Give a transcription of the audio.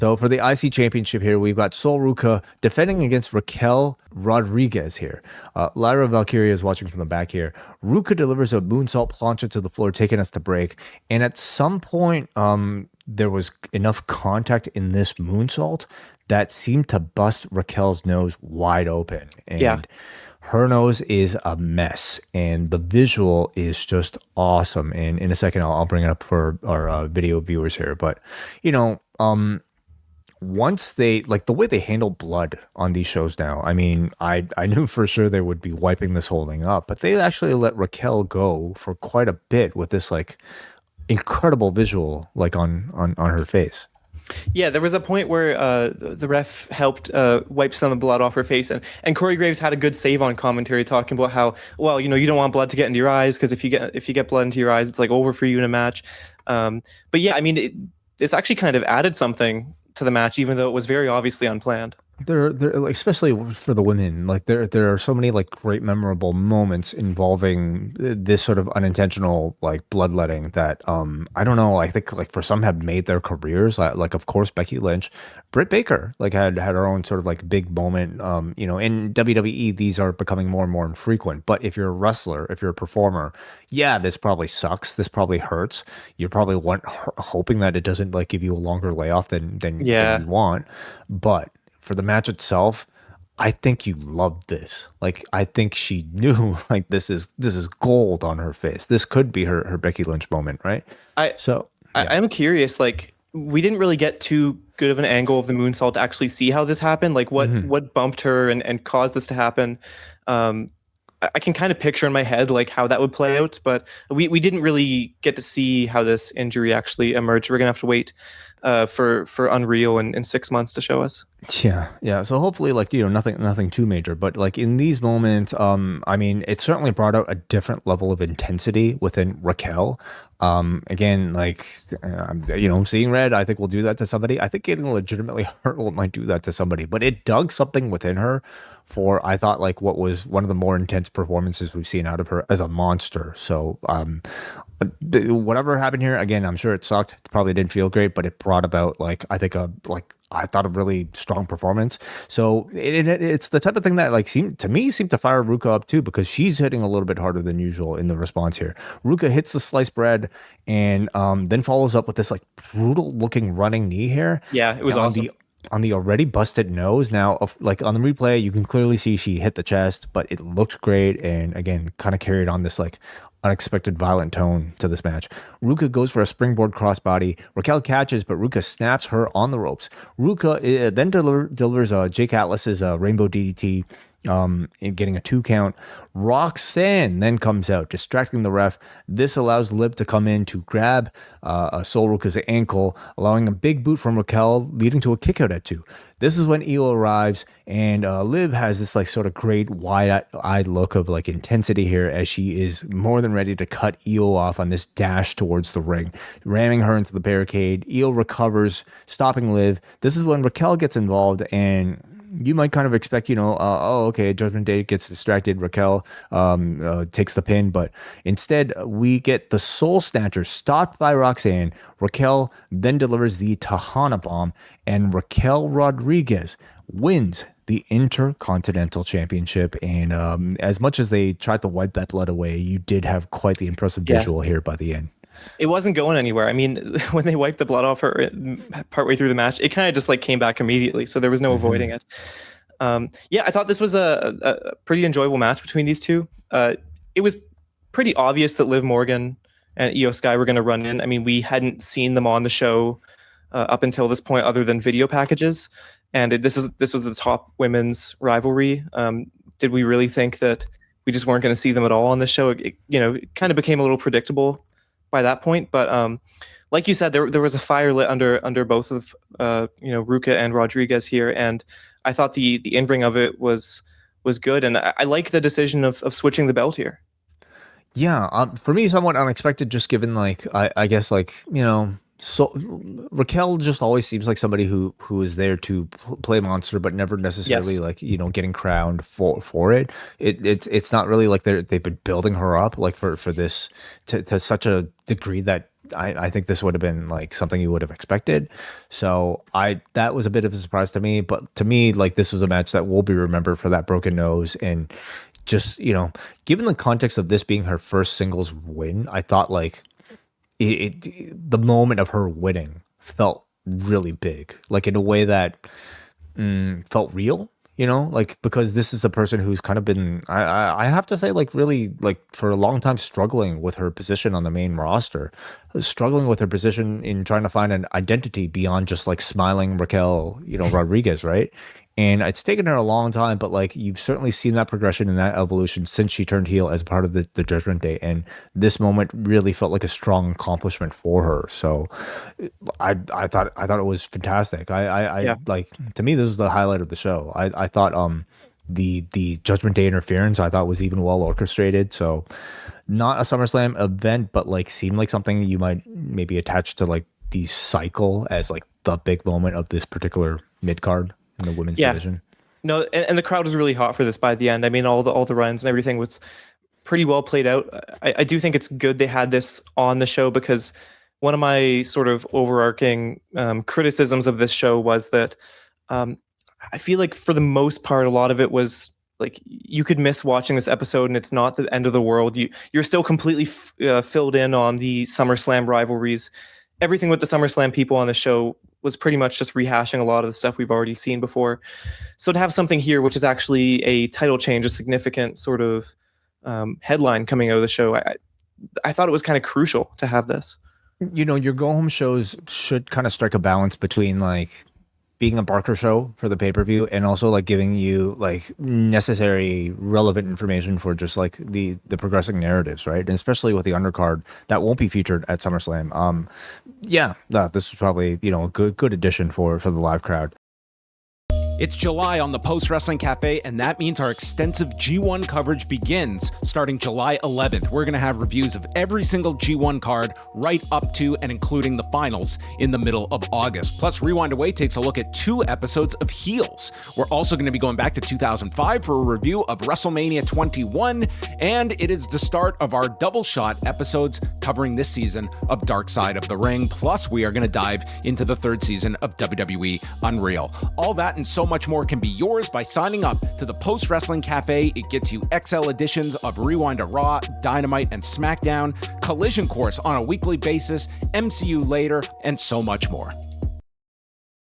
So for the IC Championship here, we've got Sol Ruca defending against Raquel Rodriguez here. Lyra Valkyria is watching from the back here. Ruca delivers a moonsault plancha to the floor, taking us to break. And at some point, there was enough contact in this moonsault that seemed to bust Raquel's nose wide open. And Yeah. her nose is a mess, and the visual is just awesome. And in a second, I'll bring it up for our video viewers here. But, you know, once they like the way they handle blood on these shows now, I mean, I knew for sure they would be wiping this whole thing up, but they actually let Raquel go for quite a bit with this like incredible visual like on her face. Yeah, there was a point where the ref helped wipe some of the blood off her face, and Corey Graves had a good save on commentary talking about how, well, you don't want blood to get into your eyes because if you get blood into your eyes, it's like over for you in a match. But yeah, I mean, this actually kind of added something to the match, even though it was very obviously unplanned. There, like, especially for the women, like there are so many like great memorable moments involving this sort of unintentional like bloodletting that I don't know, I think like for some have made their careers, like of course Becky Lynch, Britt Baker like had her own sort of like big moment. In WWE these are becoming more and more infrequent, but if you're a wrestler, if you're a performer, yeah, this probably sucks, this probably hurts. You're probably hoping that it doesn't like give you a longer layoff than Yeah. you want, but for the match itself, I think you loved this. Like, I think she knew like this is gold on her face. This could be her Becky Lynch moment, right? I So yeah. I'm curious, like we didn't really get too good of an angle of the moonsault to actually see how this happened, like what bumped her and caused this to happen. I can kind of picture in my head like how that would play out, but we didn't really get to see how this injury actually emerged. We're gonna have to wait for Unreal in 6 months to show us. Yeah. So hopefully, like, nothing too major, but like in these moments, I mean, it certainly brought out a different level of intensity within Raquel. Again, like, seeing red, I think will do that to somebody. I think getting legitimately hurt might do that to somebody, but it dug something within her for, I thought, like what was one of the more intense performances we've seen out of her as a monster. So, whatever happened here, again, I'm sure it sucked. It probably didn't feel great, but it brought about I thought a really strong performance. So it's the type of thing that like seemed to fire Ruka up too, because she's hitting a little bit harder than usual in the response here. Ruka hits the sliced bread and then follows up with this like brutal looking running knee here. Yeah, it was awesome. On the already busted nose. Now, like on the replay, you can clearly see she hit the chest, but it looked great. And again, kind of carried on this like unexpected violent tone to this match. Ruka goes for a springboard crossbody. Raquel catches, but Ruka snaps her on the ropes. Ruka then delivers Jake Atlas's Rainbow DDT, in getting a 2 count. Roxanne then comes out, distracting the ref. This allows Liv to come in to grab Sol Ruka's ankle, allowing a big boot from Raquel, leading to a kick out at 2. This is when Io arrives, and Liv has this like sort of great wide-eyed look of like intensity here as she is more than ready to cut Io off on this dash towards the ring, ramming her into the barricade. Io recovers, stopping Liv. This is when Raquel gets involved, and you might kind of expect, okay, Judgment Day gets distracted. Raquel takes the pin, but instead we get the Soul Snatcher stopped by Roxanne. Raquel then delivers the Tahana Bomb, and Raquel Rodriguez wins the Intercontinental Championship. And as much as they tried to wipe that blood away, you did have quite the impressive visual here by the end. It wasn't going anywhere. I mean, when they wiped the blood off her partway through the match, it kind of just like came back immediately. So there was no avoiding it. I thought this was a pretty enjoyable match between these two. It was pretty obvious that Liv Morgan and Io Sky were going to run in. I mean, we hadn't seen them on the show up until this point, other than video packages. And this was the top women's rivalry. Did we really think that we just weren't going to see them at all on the show? It kind of became a little predictable by that point, but like you said, there was a fire lit under both of Ruka and Rodriguez here, and I thought the in-ring of it was good, and I like the decision of switching the belt here. Yeah, for me, somewhat unexpected, just given like I guess like so Raquel just always seems like somebody who is there to play monster, but never necessarily like getting crowned for it. It's not really like they've been building her up like for this to such a degree that I think this would have been like something you would have expected. So that was a bit of a surprise to me. But to me, like this was a match that will be remembered for that broken nose. And just, given the context of this being her first singles win, I thought like the moment of her winning felt really big, like in a way that felt real, like because this is a person who's kind of been, I have to say, like really, like for a long time struggling with her position on the main roster, struggling with her position in trying to find an identity beyond just like smiling Raquel, Rodriguez, right? And it's taken her a long time, but like you've certainly seen that progression and that evolution since she turned heel as part of the Judgment Day. And this moment really felt like a strong accomplishment for her. So I thought it was fantastic. I like, to me, this was the highlight of the show. I thought the Judgment Day interference I thought was even well orchestrated. So not a SummerSlam event, but like seemed like something you might maybe attach to like the cycle as like the big moment of this particular mid card in the women's division. No, and the crowd was really hot for this by the end. I mean, all the runs and everything was pretty well played out. I do think it's good they had this on the show, because one of my sort of overarching criticisms of this show was that I feel like for the most part, a lot of it was like you could miss watching this episode and it's not the end of the world. You're still completely filled in on the SummerSlam rivalries. Everything with the SummerSlam people on the show was pretty much just rehashing a lot of the stuff we've already seen before. So to have something here, which is actually a title change, a significant sort of headline coming out of the show, I thought it was kind of crucial to have this. Your go-home shows should kind of strike a balance between like being a Barker show for the pay-per-view and also like giving you like necessary relevant information for just like the progressing narratives, right? And especially with the undercard that won't be featured at SummerSlam. This was probably a good addition for the live crowd. It's July on the Post Wrestling Cafe, and that means our extensive G1 coverage begins starting July 11th. We're going to have reviews of every single G1 card right up to and including the finals in the middle of August. Plus, Rewind Away takes a look at 2 episodes of Heels. We're also going to be going back to 2005 for a review of WrestleMania 21, and it is the start of our double shot episodes covering this season of Dark Side of the Ring. Plus, we are going to dive into the 3rd season of WWE Unreal. All that and so much more can be yours by signing up to the Post Wrestling Cafe. It gets you XL editions of Rewind to Raw, Dynamite, and SmackDown, Collision Course on a weekly basis, MCU later, and so much more.